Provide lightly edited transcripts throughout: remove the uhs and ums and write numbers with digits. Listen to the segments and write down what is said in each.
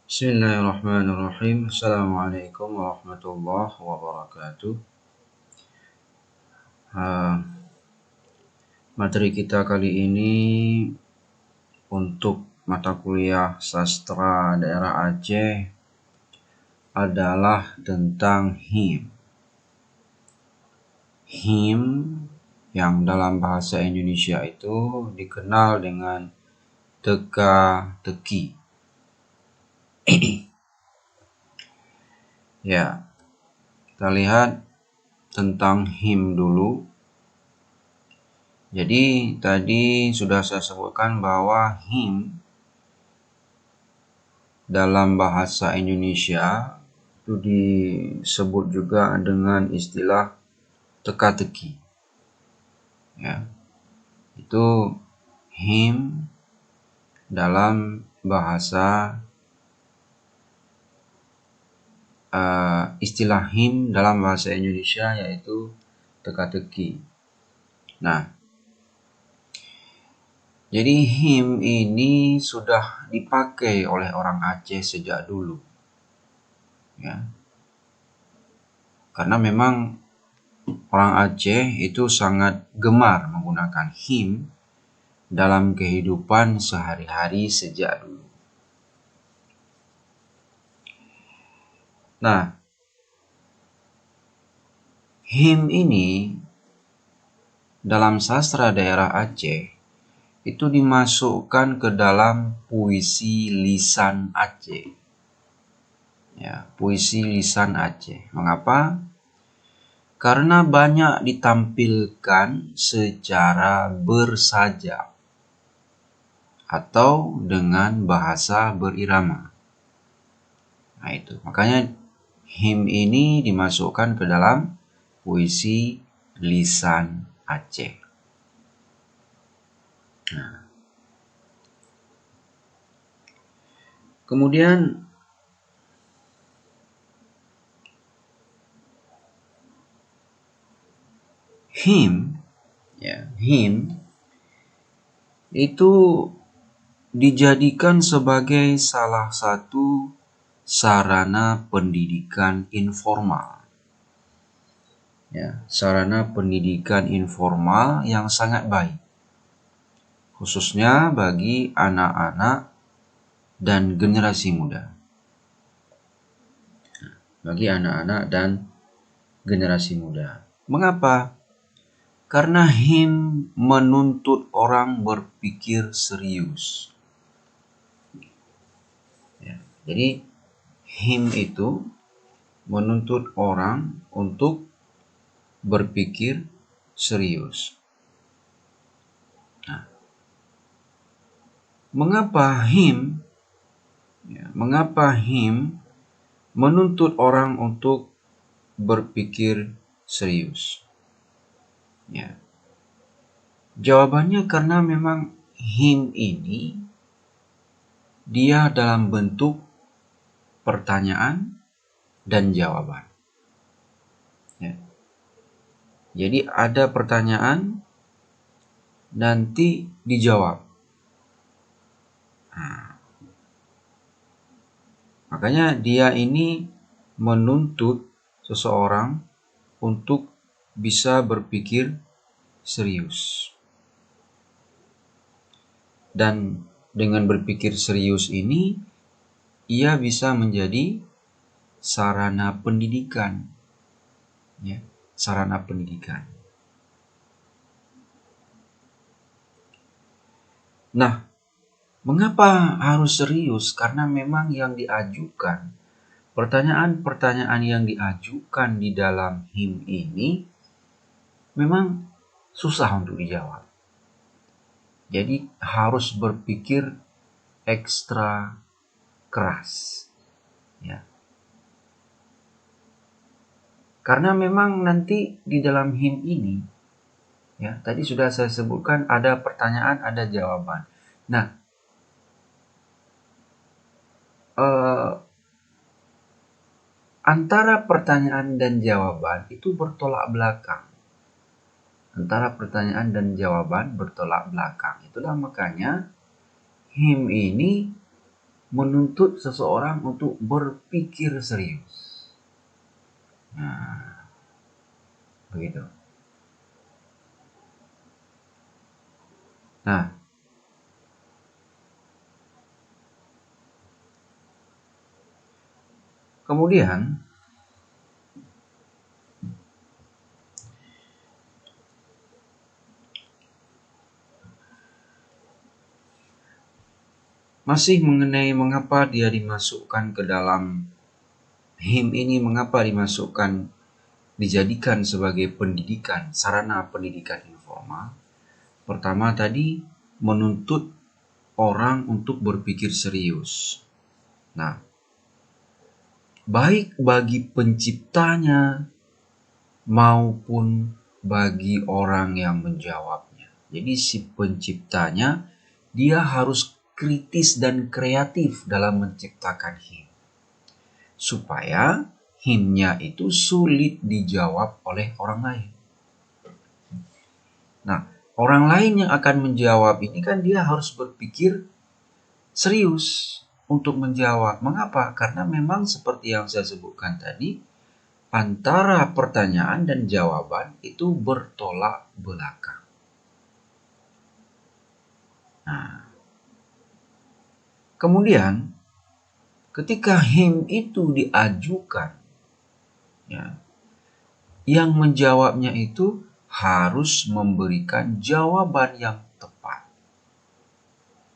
Bismillahirrahmanirrahim. Assalamualaikum warahmatullahi wabarakatuh. Materi kita kali ini untuk mata kuliah sastra daerah Aceh adalah tentang him. Him yang dalam bahasa Indonesia itu dikenal dengan teka-teki. Ya, kita lihat tentang him dulu. Jadi tadi sudah saya sebutkan bahwa him dalam bahasa Indonesia itu disebut juga dengan istilah teka-teki. Ya, itu him dalam bahasa istilah him dalam bahasa Indonesia yaitu teka-teki. Nah, jadi him ini sudah dipakai oleh orang Aceh sejak dulu. Ya. Karena memang orang Aceh itu sangat gemar menggunakan him dalam kehidupan sehari-hari sejak dulu. Nah, him ini dalam sastra daerah Aceh itu dimasukkan ke dalam puisi lisan Aceh. Ya, puisi lisan Aceh. Mengapa? Karena banyak ditampilkan secara bersajak atau dengan bahasa berirama. Nah itu, makanya him ini dimasukkan ke dalam puisi lisan Aceh. Nah. Kemudian him itu dijadikan sebagai salah satu sarana pendidikan informal. Ya, sarana pendidikan informal yang sangat baik, khususnya bagi anak-anak dan generasi muda. Bagi anak-anak dan generasi muda. Mengapa? Karena him menuntut orang berpikir serius. Ya, jadi him itu menuntut orang untuk berpikir serius. Nah, mengapa him menuntut orang untuk berpikir serius? Ya. Jawabannya karena memang him ini dia dalam bentuk pertanyaan dan jawaban. Ya. Jadi ada pertanyaan, nanti dijawab. Nah, makanya dia ini menuntut seseorang untuk bisa berpikir serius. Dan dengan berpikir serius ini, ia bisa menjadi sarana pendidikan. Ya, sarana pendidikan. Nah, mengapa harus serius? Karena memang yang diajukan, pertanyaan-pertanyaan yang diajukan di dalam him ini memang susah untuk dijawab. Jadi harus berpikir ekstra keras. Ya. Karena memang nanti di dalam him ini, ya, tadi sudah saya sebutkan ada pertanyaan, ada jawaban. Nah, antara pertanyaan dan jawaban itu bertolak belakang. Antara pertanyaan dan jawaban bertolak belakang. Itulah makanya him ini menuntut seseorang untuk berpikir serius. Nah, begitu. Nah, kemudian masih mengenai mengapa dia dimasukkan ke dalam HIM ini, mengapa dijadikan sebagai pendidikan, sarana pendidikan informal. Pertama tadi, menuntut orang untuk berpikir serius. Nah, baik bagi penciptanya maupun bagi orang yang menjawabnya. Jadi si penciptanya, dia harus kritis dan kreatif dalam menciptakan HIM. Supaya HIM-nya itu sulit dijawab oleh orang lain. Nah, orang lain yang akan menjawab ini kan dia harus berpikir serius untuk menjawab. Mengapa? Karena memang seperti yang saya sebutkan tadi, antara pertanyaan dan jawaban itu bertolak belakang. Nah, kemudian ketika HIM itu diajukan, ya, yang menjawabnya itu harus memberikan jawaban yang tepat.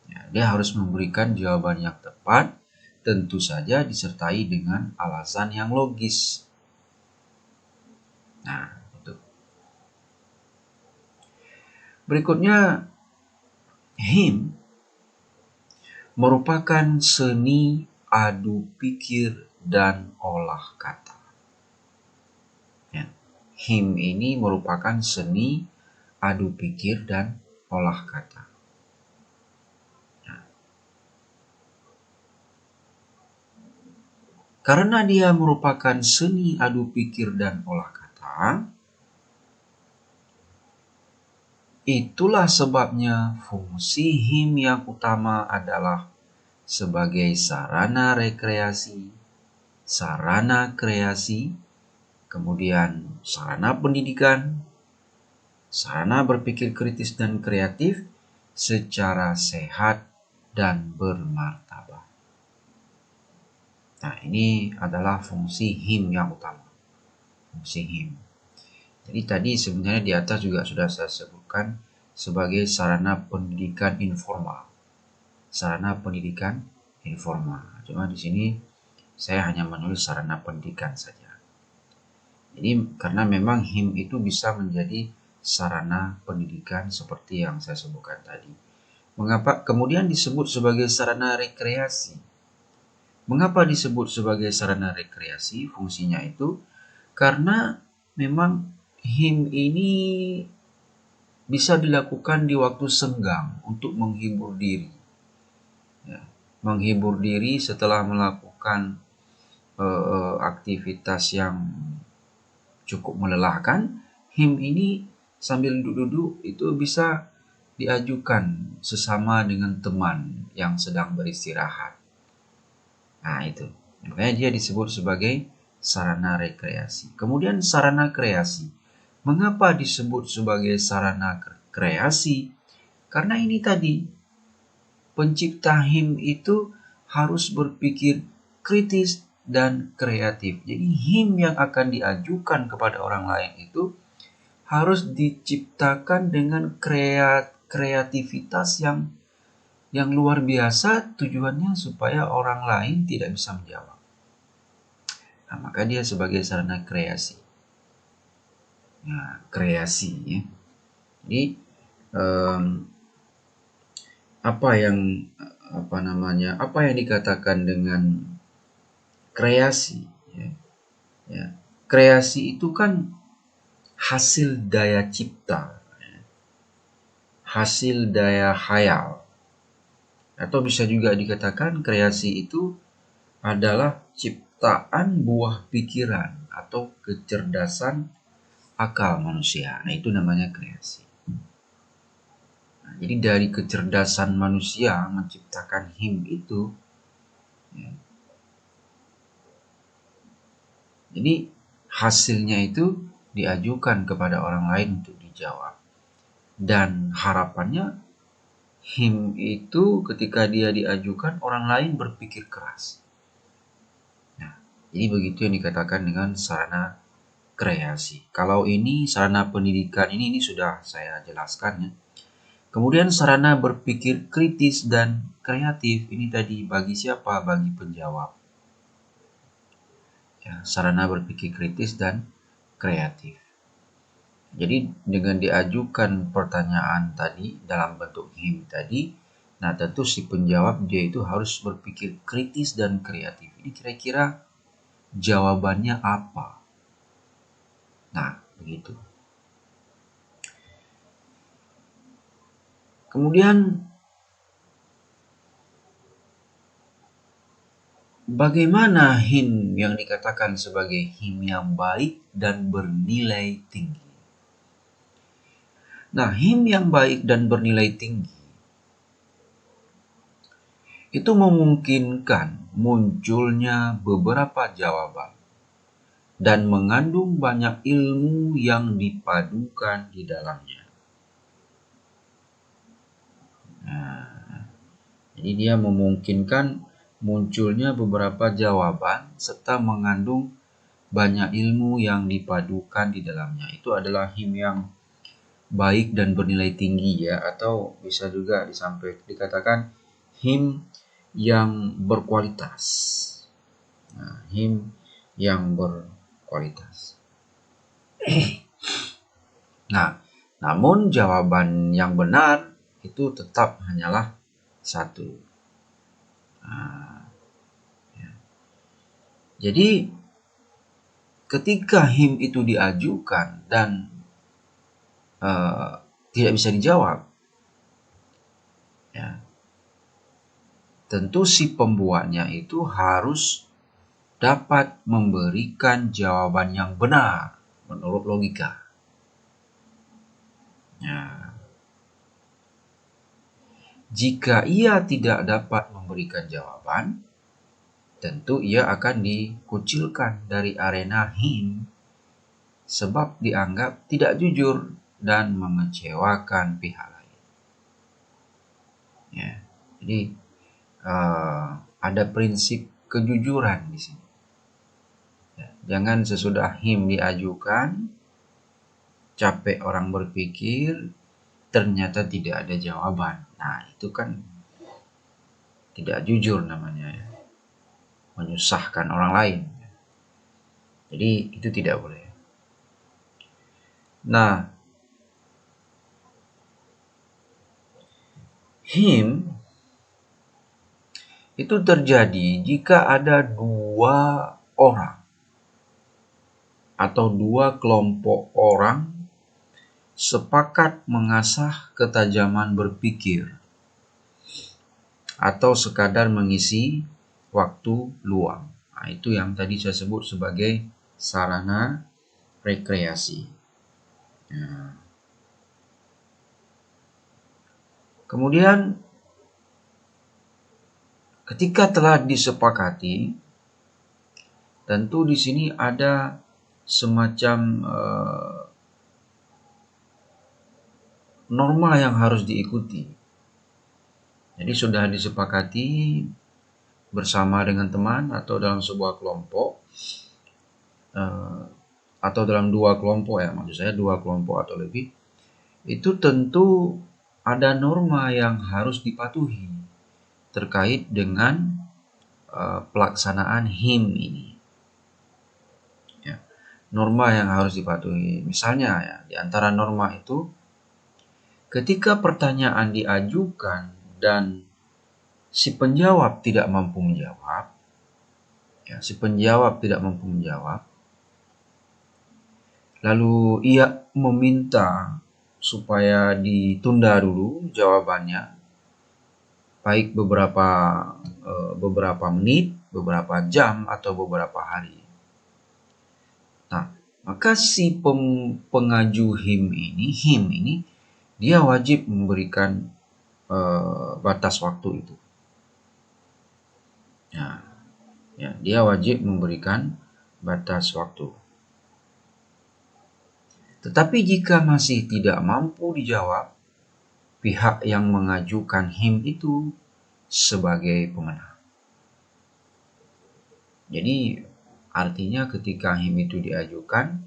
Ya, dia harus memberikan jawaban yang tepat, tentu saja disertai dengan alasan yang logis. Nah, itu. Berikutnya, HIM merupakan seni adu pikir dan olah kata. Ya. HIM ini merupakan seni adu pikir dan olah kata. Ya. Karena dia merupakan seni adu pikir dan olah kata, itulah sebabnya fungsi HIM yang utama adalah sebagai sarana rekreasi, sarana kreasi, kemudian sarana pendidikan, sarana berpikir kritis dan kreatif secara sehat dan bermartabat. Nah, ini adalah fungsi HIM yang utama. Fungsi HIM. Jadi tadi sebenarnya di atas juga sudah saya sebutkan sebagai sarana pendidikan informal. Sarana pendidikan informal. Cuma di sini saya hanya menulis sarana pendidikan saja. Jadi karena memang HIM itu bisa menjadi sarana pendidikan seperti yang saya sebutkan tadi. Mengapa kemudian disebut sebagai sarana rekreasi? Mengapa disebut sebagai sarana rekreasi? Fungsinya itu karena memang HIM ini bisa dilakukan di waktu senggang untuk menghibur diri. Ya, menghibur diri setelah melakukan aktivitas yang cukup melelahkan, HIM ini sambil duduk-duduk itu bisa diajukan sesama dengan teman yang sedang beristirahat. Nah, itu. Makanya dia disebut sebagai sarana rekreasi. Kemudian sarana kreasi. Mengapa disebut sebagai sarana kreasi? Karena ini tadi, pencipta HIM itu harus berpikir kritis dan kreatif. Jadi HIM yang akan diajukan kepada orang lain itu harus diciptakan dengan kreativitas yang luar biasa, tujuannya supaya orang lain tidak bisa menjawab. Nah, maka dia sebagai sarana kreasi. Nah, kreasi ya. Jadi apa yang dikatakan dengan kreasi ya. Ya. Kreasi itu kan hasil daya cipta, ya. Hasil daya hayal. Atau bisa juga dikatakan kreasi itu adalah ciptaan buah pikiran atau kecerdasan akal manusia. Nah, itu namanya kreasi. Nah, jadi dari kecerdasan manusia menciptakan HIM itu Ya. Jadi hasilnya itu diajukan kepada orang lain untuk dijawab. Dan harapannya him itu ketika dia diajukan orang lain berpikir keras. Nah, jadi begitu yang dikatakan dengan sarana kreasi. Kalau ini sarana pendidikan ini sudah saya jelaskan ya. Kemudian sarana berpikir kritis dan kreatif ini tadi bagi siapa? Bagi penjawab. Ya, sarana berpikir kritis dan kreatif. Jadi dengan diajukan pertanyaan tadi dalam bentuk him tadi, nah tentu si penjawab dia itu harus berpikir kritis dan kreatif. Ini kira-kira jawabannya apa? Nah, begitu. Kemudian bagaimana him yang dikatakan sebagai him yang baik dan bernilai tinggi? Nah, him yang baik dan bernilai tinggi itu memungkinkan munculnya beberapa jawaban dan mengandung banyak ilmu yang dipadukan di dalamnya. Nah, jadi dia memungkinkan munculnya beberapa jawaban serta mengandung banyak ilmu yang dipadukan di dalamnya. Itu adalah him yang baik dan bernilai tinggi ya, atau bisa juga dikatakan him yang berkualitas. Nah, him yang berkualitas. Nah, namun jawaban yang benar itu tetap hanyalah satu. Nah, ya. Jadi ketika him itu diajukan dan tidak bisa dijawab, ya, tentu si pembuatnya itu harus dapat memberikan jawaban yang benar menurut logika. Ya. Jika ia tidak dapat memberikan jawaban, tentu ia akan dikucilkan dari arena him sebab dianggap tidak jujur dan mengecewakan pihak lain. Ya, jadi ada prinsip kejujuran di sini. Ya, jangan sesudah him diajukan, capek orang berpikir, ternyata tidak ada jawaban. Nah, itu kan tidak jujur namanya ya. Menyusahkan orang lain. Jadi itu tidak boleh. Nah, him itu terjadi jika ada dua orang atau dua kelompok orang sepakat mengasah ketajaman berpikir atau sekadar mengisi waktu luang. Nah, itu yang tadi saya sebut sebagai sarana rekreasi. Nah. Kemudian ketika telah disepakati, tentu di sini ada semacam norma yang harus diikuti. Jadi sudah disepakati bersama dengan teman atau dalam sebuah kelompok atau dalam dua kelompok ya, maksud saya dua kelompok atau lebih, itu tentu ada norma yang harus dipatuhi terkait dengan pelaksanaan him ini. Ya, norma yang harus dipatuhi. Misalnya ya, di antara norma itu ketika pertanyaan diajukan dan si penjawab tidak mampu menjawab, ya, si penjawab tidak mampu menjawab, lalu ia meminta supaya ditunda dulu jawabannya, baik beberapa menit, beberapa jam, atau beberapa hari. Nah, maka si pengaju him ini, dia wajib memberikan batas waktu itu. Nah, ya, dia wajib memberikan batas waktu. Tetapi jika masih tidak mampu dijawab, pihak yang mengajukan HIM itu sebagai pemenang. Jadi artinya ketika HIM itu diajukan,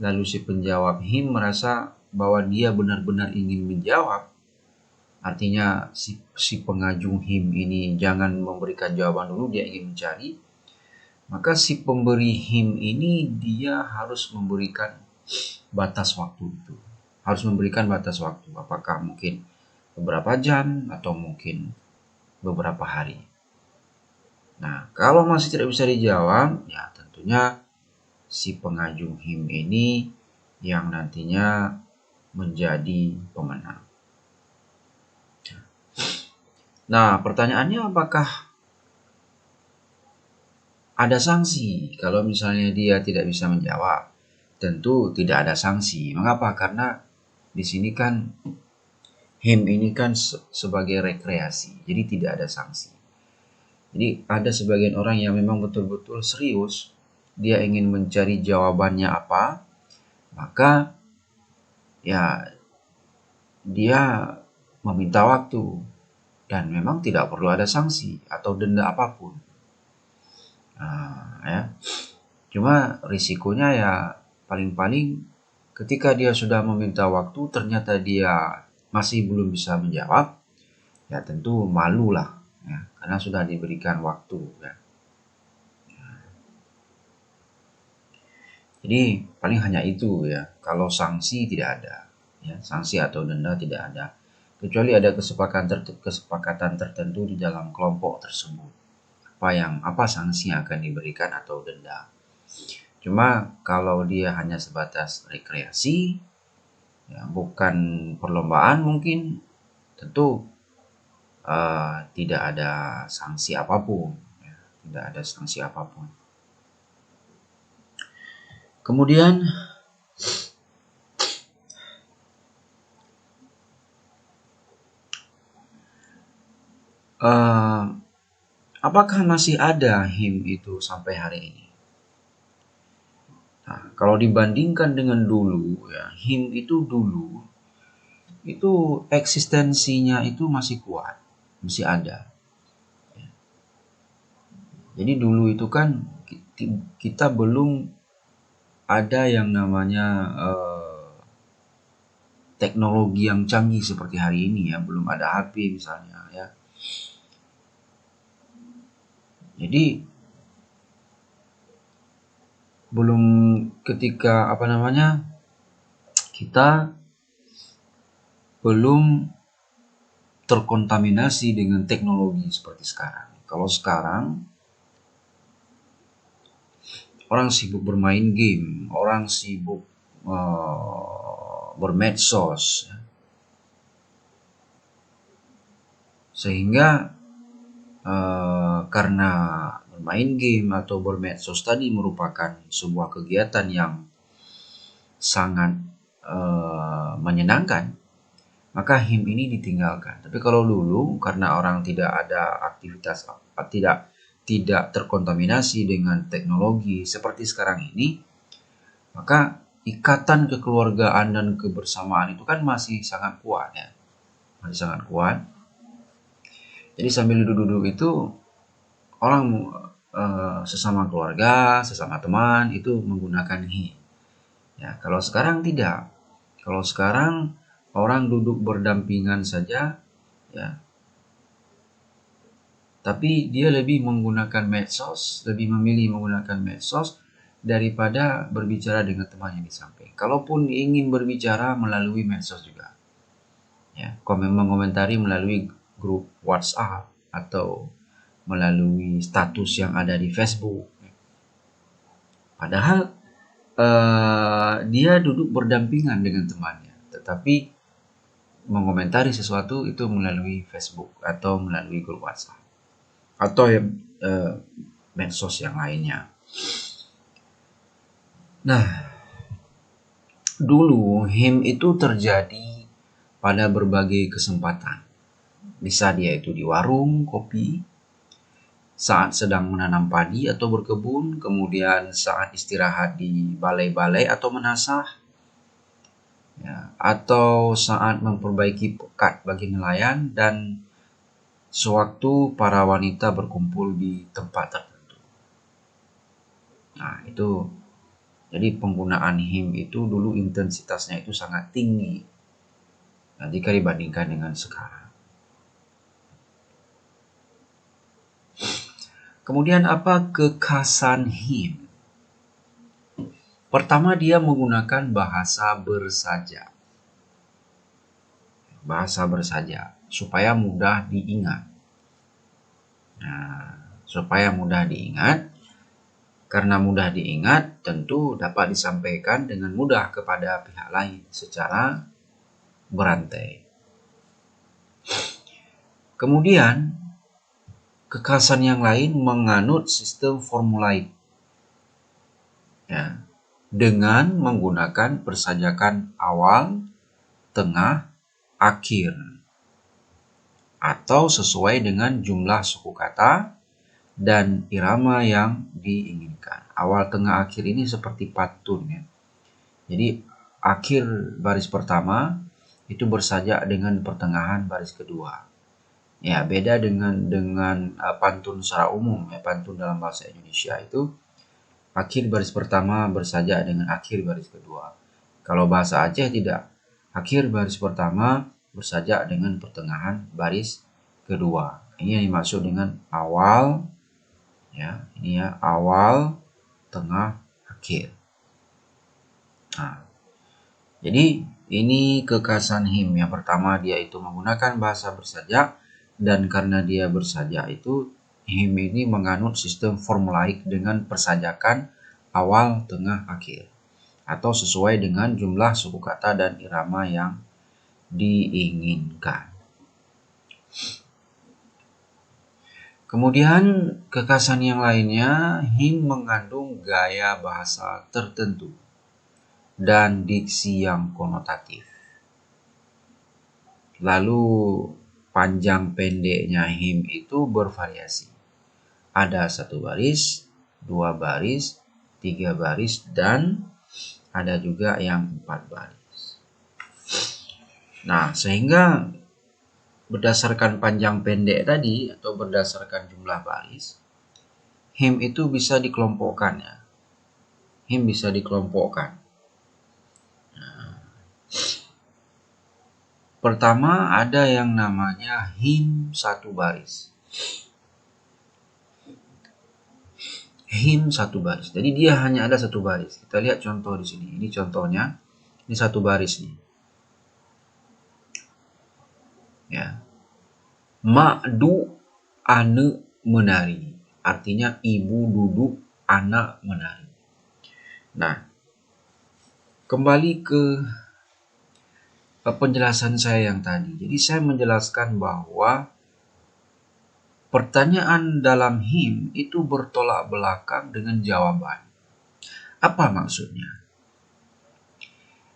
lalu si penjawab HIM merasa bahwa dia benar-benar ingin menjawab, artinya si pengaju HIM ini jangan memberikan jawaban dulu, dia ingin mencari, maka si pemberi HIM ini dia harus memberikan batas waktu itu. Harus memberikan batas waktu, apakah mungkin beberapa jam atau mungkin beberapa hari. Nah, kalau masih tidak bisa dijawab, ya tentunya si pengaju HIM ini yang nantinya menjadi pemenang. Nah, pertanyaannya apakah ada sanksi kalau misalnya dia tidak bisa menjawab? Tentu tidak ada sanksi. Mengapa? Karena di sini kan HIM ini kan sebagai rekreasi, jadi tidak ada sanksi. Jadi ada sebagian orang yang memang betul-betul serius, dia ingin mencari jawabannya apa, maka ya dia meminta waktu dan memang tidak perlu ada sanksi atau denda apapun. Nah, ya. Cuma risikonya ya paling-paling ketika dia sudah meminta waktu ternyata dia masih belum bisa menjawab, ya tentu malu lah, ya, karena sudah diberikan waktu. Ya. Jadi paling hanya itu ya. Kalau sanksi tidak ada, ya, sanksi atau denda tidak ada, kecuali ada kesepakatan tertentu di dalam kelompok tersebut. Apa sanksi yang akan diberikan atau denda. Cuma kalau dia hanya sebatas rekreasi, ya, bukan perlombaan mungkin, tentu tidak ada sanksi apapun. Ya, tidak ada sanksi apapun. Kemudian apakah masih ada HIM itu sampai hari ini? Nah, kalau dibandingkan dengan dulu, ya, HIM itu dulu itu eksistensinya itu masih kuat, masih ada. Jadi dulu itu kan kita belum ada yang namanya teknologi yang canggih seperti hari ini, ya, belum ada HP misalnya, ya. Jadi belum ketika kita belum terkontaminasi dengan teknologi seperti sekarang. Kalau sekarang orang sibuk bermain game, orang sibuk bermedsos, ya. Sehingga karena bermain game atau bermedsos tadi merupakan sebuah kegiatan yang sangat menyenangkan, maka HIM ini ditinggalkan. Tapi kalau dulu karena orang tidak ada aktivitas, tidak terkontaminasi dengan teknologi seperti sekarang ini, maka ikatan kekeluargaan dan kebersamaan itu kan masih sangat kuat, ya. Masih sangat kuat. Jadi sambil duduk-duduk itu orang sesama keluarga, sesama teman itu menggunakan HIM. Ya, kalau sekarang tidak. Kalau sekarang orang duduk berdampingan saja, ya. Tapi dia lebih menggunakan medsos, lebih memilih menggunakan medsos daripada berbicara dengan temannya di samping. Kalaupun ingin berbicara melalui medsos juga, ya, mengomentari melalui grup WhatsApp atau melalui status yang ada di Facebook. Padahal dia duduk berdampingan dengan temannya, tetapi mengomentari sesuatu itu melalui Facebook atau melalui grup WhatsApp atau medsos yang lainnya. Nah, dulu HIM itu terjadi pada berbagai kesempatan. Bisa dia itu di warung kopi, saat sedang menanam padi atau berkebun, kemudian saat istirahat di balai-balai atau menasah, ya, atau saat memperbaiki pekat bagi nelayan, dan sewaktu para wanita berkumpul di tempat tertentu. Nah, itu jadi penggunaan him itu dulu intensitasnya itu sangat tinggi. Nah, jika dibandingkan dengan sekarang. Kemudian apa kekhasan him? Pertama, dia menggunakan bahasa bersaja. Bahasa bersaja supaya mudah diingat. Nah, supaya mudah diingat, karena mudah diingat, tentu dapat disampaikan dengan mudah kepada pihak lain secara berantai. Kemudian, kekhasan yang lain menganut sistem formulaik, ya, dengan menggunakan persajakan awal, tengah, akhir, atau sesuai dengan jumlah suku kata dan irama yang diinginkan. Awal, tengah, akhir ini seperti pantun, ya. Jadi akhir baris pertama itu bersajak dengan pertengahan baris kedua. Ya, beda dengan pantun secara umum, ya. Pantun dalam bahasa Indonesia itu akhir baris pertama bersajak dengan akhir baris kedua. Kalau bahasa Aceh tidak. Akhir baris pertama bersajak dengan pertengahan baris kedua. Ini yang dimaksud dengan awal, ya. Ini ya, awal, tengah, akhir. Nah, jadi ini kekhasan him. Yang pertama, dia itu menggunakan bahasa bersajak, dan karena dia bersajak itu, him ini menganut sistem formulaik dengan persajakan awal, tengah, akhir, atau sesuai dengan jumlah suku kata dan irama yang diinginkan. Kemudian kekhasan yang lainnya, him mengandung gaya bahasa tertentu dan diksi yang konotatif. Lalu panjang pendeknya him itu bervariasi. Ada 1 baris, 2 baris, 3 baris, dan ada juga yang 4 baris. Nah, sehingga berdasarkan panjang pendek tadi atau berdasarkan jumlah baris, him itu bisa dikelompokkan, ya. Him bisa dikelompokkan. Nah, pertama ada yang namanya him 1 baris. Him 1 baris. Jadi dia hanya ada 1 baris. Kita lihat contoh di sini. Ini contohnya. Ini 1 baris nih. Ya. Ma'du ane menari. Artinya ibu duduk, anak menari. Nah, kembali ke penjelasan saya yang tadi. Jadi saya menjelaskan bahwa pertanyaan dalam him itu bertolak belakang dengan jawaban. Apa maksudnya?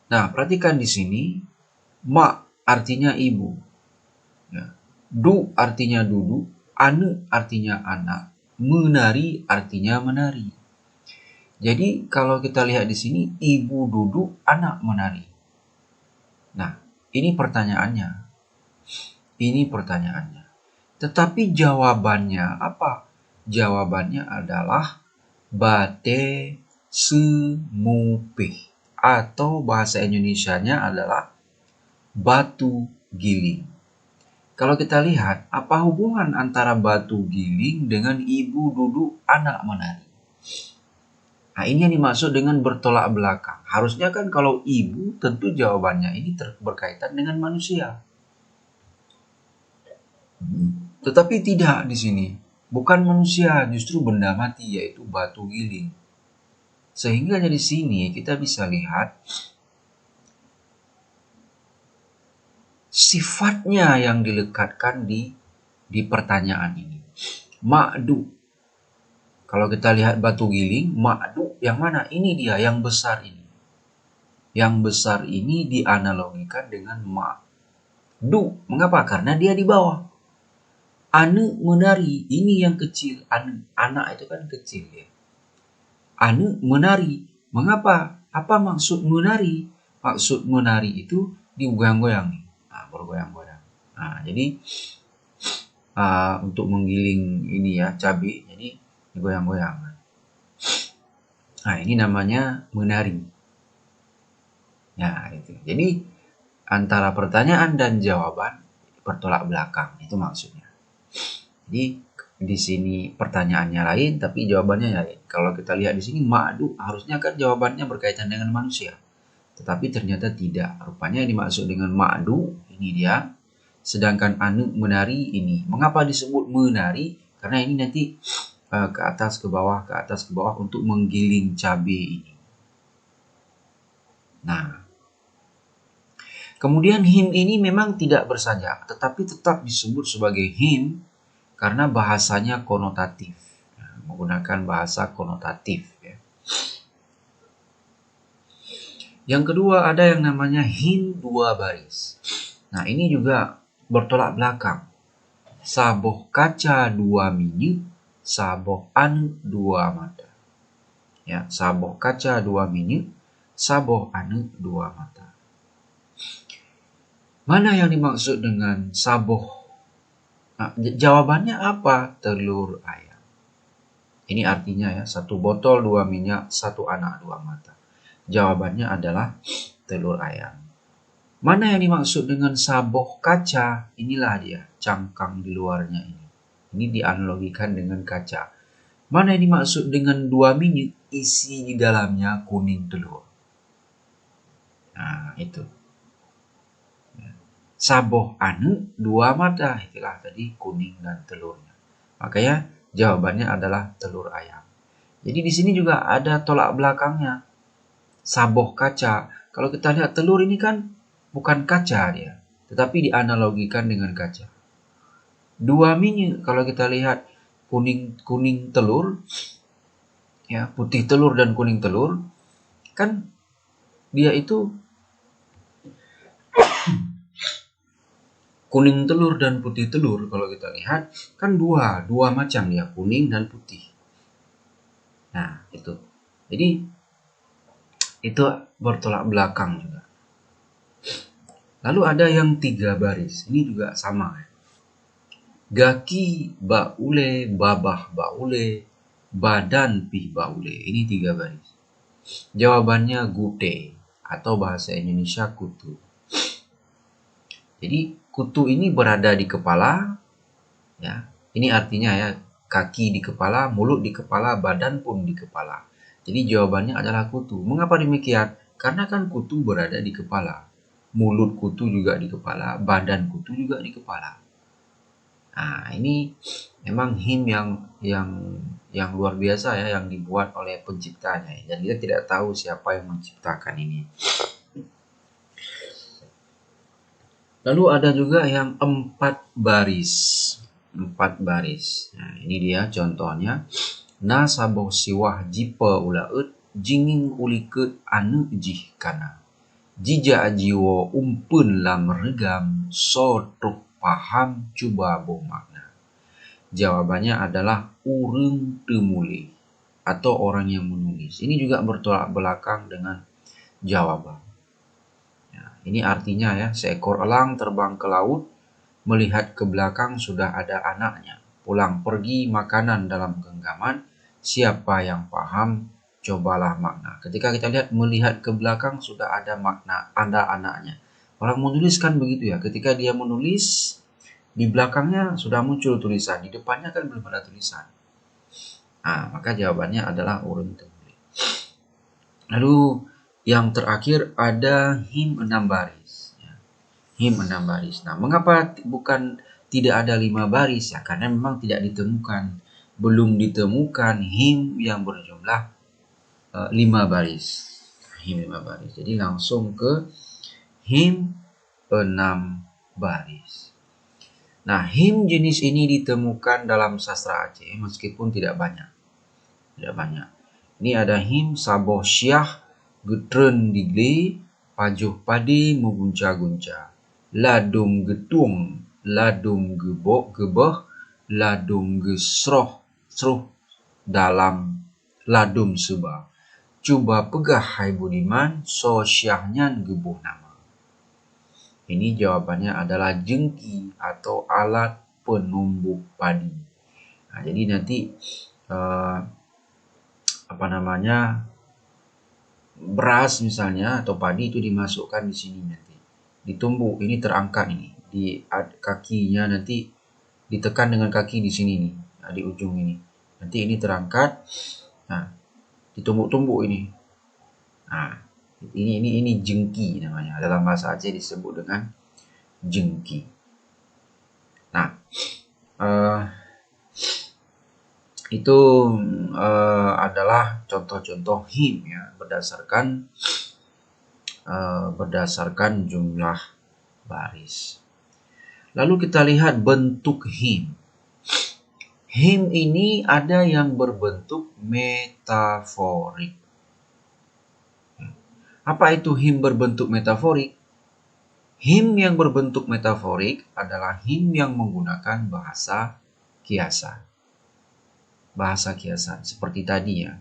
Nah, perhatikan di sini. Ma artinya ibu. Ya. Du artinya duduk. Ane artinya anak. Menari artinya menari. Jadi kalau kita lihat di sini, ibu duduk, anak menari. Nah, ini pertanyaannya. Ini pertanyaannya. Tetapi jawabannya apa? Jawabannya adalah bate semupih, atau bahasa Indonesianya adalah batu giling. Kalau kita lihat, apa hubungan antara batu giling dengan ibu duduk, anak menari? Nah, ini yang dimaksud dengan bertolak belakang. Harusnya kan kalau ibu, tentu jawabannya ini berkaitan dengan manusia. Tetapi tidak di sini. Bukan manusia, justru benda mati, yaitu batu giling. Sehingga dari sini kita bisa lihat sifatnya yang dilekatkan di pertanyaan ini. Ma'du. Kalau kita lihat batu giling, ma'du yang mana? Ini dia, yang besar ini. Yang besar ini dianalogikan dengan ma'du. Mengapa? Karena dia di bawah. Ane menari, ini yang kecil. Anak itu kan kecil ya. Ane menari. Mengapa? Apa maksud menari? Maksud menari itu digoyang-goyang. Nah, bergoyang-goyang. Nah, jadi untuk menggiling ini ya, cabai, jadi digoyang-goyang. Nah, ini namanya menari. Ya, itu. Jadi antara pertanyaan dan jawaban bertolak belakang, itu maksudnya. Jadi di sini pertanyaannya lain, tapi jawabannya lain. Kalau kita lihat di sini ma'du, harusnya kan jawabannya berkaitan dengan manusia. Tetapi ternyata tidak. Rupanya yang dimaksud dengan ma'du, ini dia. Sedangkan anu menari ini. Mengapa disebut menari? Karena ini nanti ke atas ke bawah untuk menggiling cabai ini. Nah, kemudian him ini memang tidak bersajak, tetapi tetap disebut sebagai him karena bahasanya konotatif, menggunakan bahasa konotatif. Ya. Yang kedua ada yang namanya him 2 baris. Nah ini juga bertolak belakang. Saboh kaca 2 minyak, saboh anu 2 mata. Ya, saboh kaca 2 minyak, saboh anu 2 mata. Mana yang dimaksud dengan saboh? Nah, jawabannya apa? Telur ayam. Ini artinya ya, 1 botol 2 minyak, 1 anak 2 mata. Jawabannya adalah telur ayam. Mana yang dimaksud dengan saboh kaca? Inilah dia, cangkang di luarnya ini. Ini dianalogikan dengan kaca. Mana yang dimaksud dengan 2 minyak? Isi di dalamnya kuning telur. Nah, itu. Saboh anu 2 mata, itulah tadi kuning dan telurnya. Makanya jawabannya adalah telur ayam. Jadi di sini juga ada tolak belakangnya. Saboh kaca. Kalau kita lihat telur ini kan bukan kaca dia, tetapi dianalogikan dengan kaca. 2 minyak kalau kita lihat kuning telur, ya putih telur dan kuning telur, kan dia itu kuning telur dan putih telur kalau kita lihat kan dua macam ya, kuning dan putih. Nah itu, jadi itu bertolak belakang juga. Lalu ada yang 3 baris, ini juga sama. Gaki baule, babah baule, badan pi baule, ini 3 baris. Jawabannya gute atau bahasa Indonesia kutu. Jadi kutu ini berada di kepala, ya. Ini artinya ya, kaki di kepala, mulut di kepala, badan pun di kepala. Jadi jawabannya adalah kutu. Mengapa demikian? Karena kan kutu berada di kepala. Mulut kutu juga di kepala, badan kutu juga di kepala. Nah, ini memang him yang luar biasa ya, yang dibuat oleh penciptanya. Dan kita tidak tahu siapa yang menciptakan ini. Lalu ada juga yang 4 baris. 4 baris. Nah, ini dia contohnya. Na saboh siwah jipa ulaut, jinging uliket anu jih kana. Jija jiwa umpun lam regam, sotruk paham cuba boh makna. Jawabannya adalah urung temuli atau orang yang menulis. Ini juga bertolak belakang dengan jawaban. Ini artinya ya, seekor elang terbang ke laut, melihat ke belakang sudah ada anaknya. Pulang pergi makanan dalam genggaman, siapa yang paham, cobalah makna. Ketika kita lihat melihat ke belakang sudah ada makna, ada anaknya. Orang menulis kan begitu ya, ketika dia menulis, di belakangnya sudah muncul tulisan, di depannya kan belum ada tulisan. Nah, maka jawabannya adalah urun temuli. Lalu yang terakhir ada him 6 baris. Him 6 baris. Nah, mengapa bukan tidak ada 5 baris? Ya, karena memang tidak ditemukan. Belum ditemukan him yang berjumlah 5 baris. Him 5 baris. Jadi langsung ke him 6 baris. Nah, him jenis ini ditemukan dalam sastra Aceh meskipun tidak banyak. Tidak banyak. Ini ada him saboh syah, getren digle, pajuh padi mengunca-gunca. Ladum getung, ladum gebok gebeh, ladung gesroh sruh dalam ladum seba. Coba pegah hai budiman, so syahnya gebuh nama. Ini jawabannya adalah jengki atau alat penumbuk padi. Nah, jadi nanti beras misalnya atau padi itu dimasukkan di sini nanti. Ditumbuk, ini terangkat ini. Di kakinya nanti ditekan dengan kaki di sini nih, di ujung ini. Nanti ini terangkat. Nah, ditumbuk-tumbuk ini. Nah, ini jengki namanya. Dalam bahasa Aceh disebut dengan jengki. Nah, itu adalah contoh-contoh him ya, berdasarkan jumlah baris. Lalu kita lihat bentuk him. Him ini ada yang berbentuk metaforik. Apa itu him berbentuk metaforik? Him yang berbentuk metaforik adalah him yang menggunakan bahasa kiasan. Bahasa kiasan seperti tadi ya.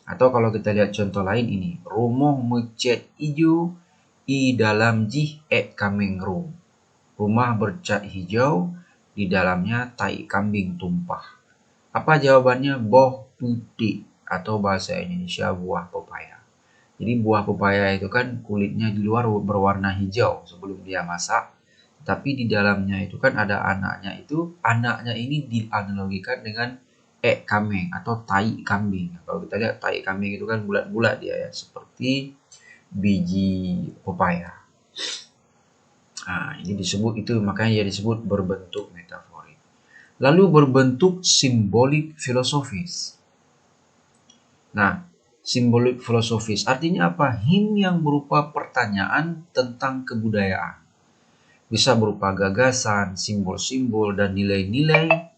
Atau kalau kita lihat contoh lain ini, rumah mecat hijau di dalam jih kameng rum. Rumah bercat hijau, di dalamnya tai kambing tumpah. Apa jawabannya? Boh putih atau bahasa Indonesia buah pepaya. Jadi buah pepaya itu kan kulitnya di luar berwarna hijau sebelum dia masak. Tapi di dalamnya itu kan ada anaknya itu. Anaknya ini dianalogikan dengan kameng atau tai kambing. Kalau kita lihat tai kambing itu kan bulat-bulat dia ya, seperti biji pepaya. Nah, ini disebut itu, makanya dia disebut berbentuk metaforik. Lalu berbentuk simbolik filosofis. Nah, simbolik filosofis artinya apa? Him yang berupa pertanyaan tentang kebudayaan. Bisa berupa gagasan, simbol-simbol, dan nilai-nilai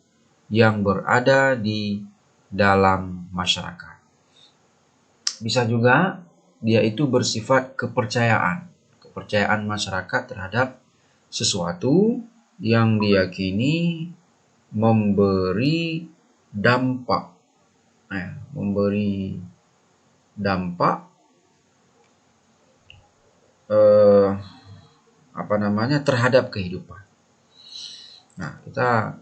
yang berada di dalam masyarakat. Bisa juga dia itu bersifat kepercayaan masyarakat terhadap sesuatu yang diyakini memberi dampak terhadap kehidupan. Nah, kita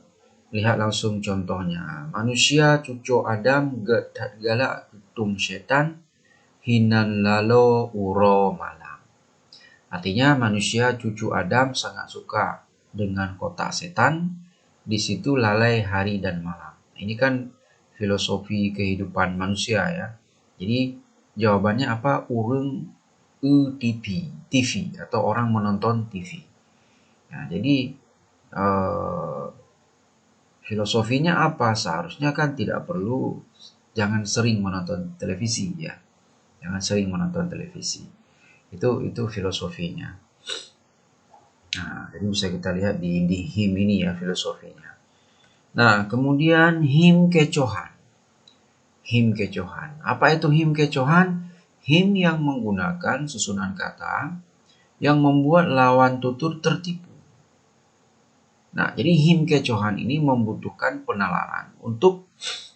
lihat langsung contohnya. Manusia cucu Adam gedat galak kutung setan hinan lalo uro malam. Artinya manusia cucu Adam sangat suka dengan kotak setan. Di situ lalai hari dan malam. Ini kan filosofi kehidupan manusia ya. Jadi jawabannya apa? Urung TV atau orang menonton TV. Nah, jadi filosofinya apa? Seharusnya kan jangan sering menonton televisi ya. Jangan sering menonton televisi. Itu filosofinya. Nah, jadi bisa kita lihat di him ini ya filosofinya. Nah, kemudian him kecohan. Him kecohan. Apa itu him kecohan? Him yang menggunakan susunan kata yang membuat lawan tutur tertipu. Nah, jadi him kecohan ini membutuhkan penalaran untuk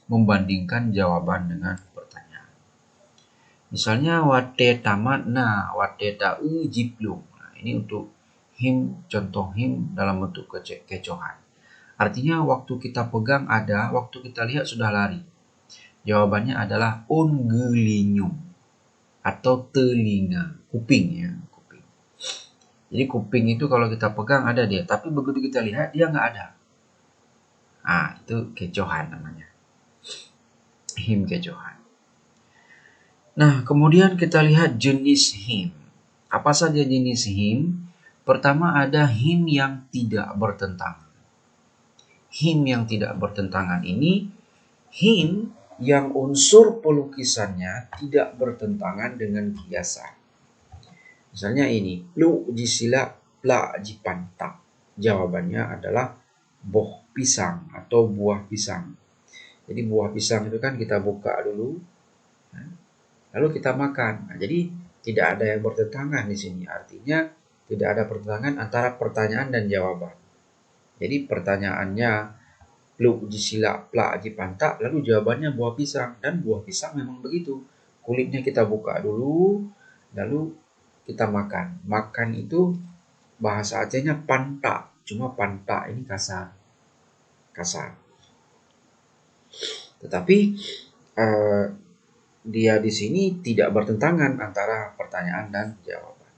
membandingkan jawaban dengan pertanyaan. Misalnya wate tamat na wate ta'u jiplung. Nah, ini untuk him, contoh him dalam bentuk kecohan. Artinya waktu kita pegang ada, waktu kita lihat sudah lari. Jawabannya adalah ongelinyum atau telinga, kuping ya. Jadi kuping itu kalau kita pegang ada dia, tapi begitu kita lihat dia nggak ada. Ah, itu kecohan namanya. Him kecohan. Nah, kemudian kita lihat jenis him. Apa saja jenis him? Pertama ada him yang tidak bertentangan. Him yang tidak bertentangan ini him yang unsur pelukisannya tidak bertentangan dengan kiasan. Misalnya ini, lu jisila pla jipantak. Jawabannya adalah boh pisang atau buah pisang. Jadi buah pisang itu kan kita buka dulu, lalu kita makan. Nah, jadi tidak ada yang bertentangan di sini. Artinya tidak ada pertentangan antara pertanyaan dan jawaban. Jadi pertanyaannya, Lu uji sila, pla aji pantak, lalu jawabannya buah pisang. Dan buah pisang memang begitu. Kulitnya kita buka dulu, lalu kita makan. Makan itu bahasa Acehnya pantak. Cuma pantak ini kasar. Tetapi dia di sini tidak bertentangan antara pertanyaan dan jawaban.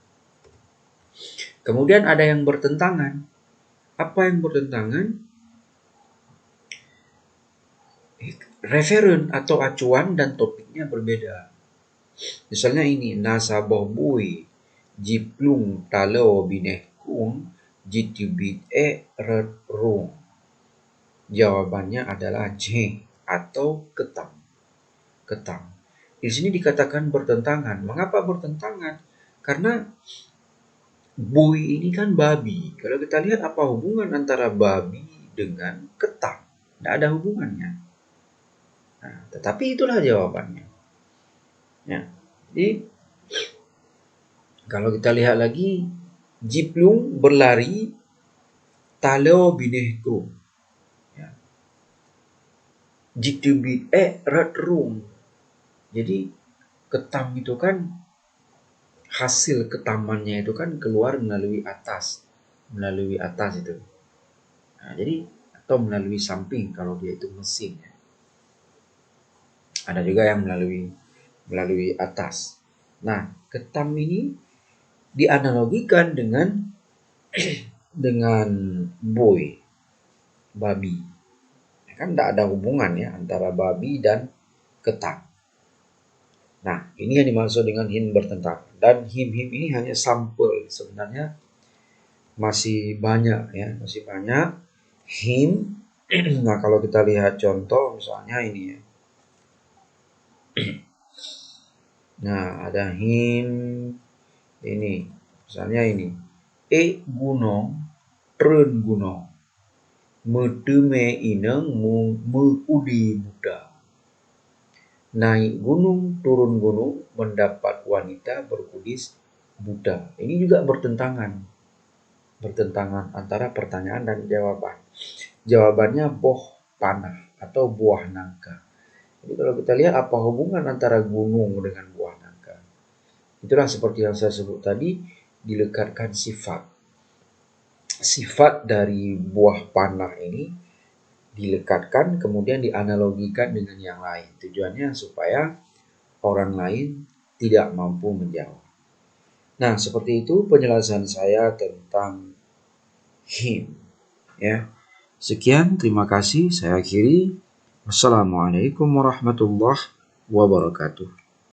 Kemudian ada yang bertentangan. Apa yang bertentangan? Referen atau acuan dan topiknya berbeda. Misalnya ini, nasabah bui jiplung talau binehkung jitubit rung. Jawabannya adalah J atau ketam. Di sini dikatakan bertentangan. Mengapa bertentangan? Karena bui ini kan babi. Kalau kita lihat apa hubungan antara babi dengan ketam? Tidak ada hubungannya. Nah, tetapi itulah jawabannya. Ya, jadi kalau kita lihat lagi, jiplung berlari, talau binehkung. Ya. Jitubit rung. Jadi ketam itu kan hasil ketamannya itu kan keluar melalui atas itu. Nah, jadi atau melalui samping kalau dia itu mesin. Ya. Ada juga yang melalui atas. Nah, ketam ini dianalogikan dengan boy, babi. Kan tidak ada hubungan ya antara babi dan ketam. Nah, ini yang dimaksud dengan him bertentangan. Dan him ini hanya sampel. Sebenarnya masih banyak ya, him. Nah, kalau kita lihat contoh misalnya ini ya. Nah, ada him ini. Misalnya ini. Gunung, tren gunung. Metume ineng mengudi Buddha. Naik gunung, turun gunung, mendapat wanita berkudis Buddha. Ini juga bertentangan antara pertanyaan dan jawaban. Jawabannya boh panah atau buah nangka. Jadi kalau kita lihat apa hubungan antara gunung dengan buah nangka. Itulah seperti yang saya sebut tadi, dilekatkan sifat. Sifat dari buah panah ini dilekatkan kemudian dianalogikan dengan yang lain. Tujuannya supaya orang lain tidak mampu menjawab. Nah, seperti itu penjelasan saya tentang him. Ya. Sekian, terima kasih. Saya akhiri. Wassalamualaikum warahmatullahi wabarakatuh.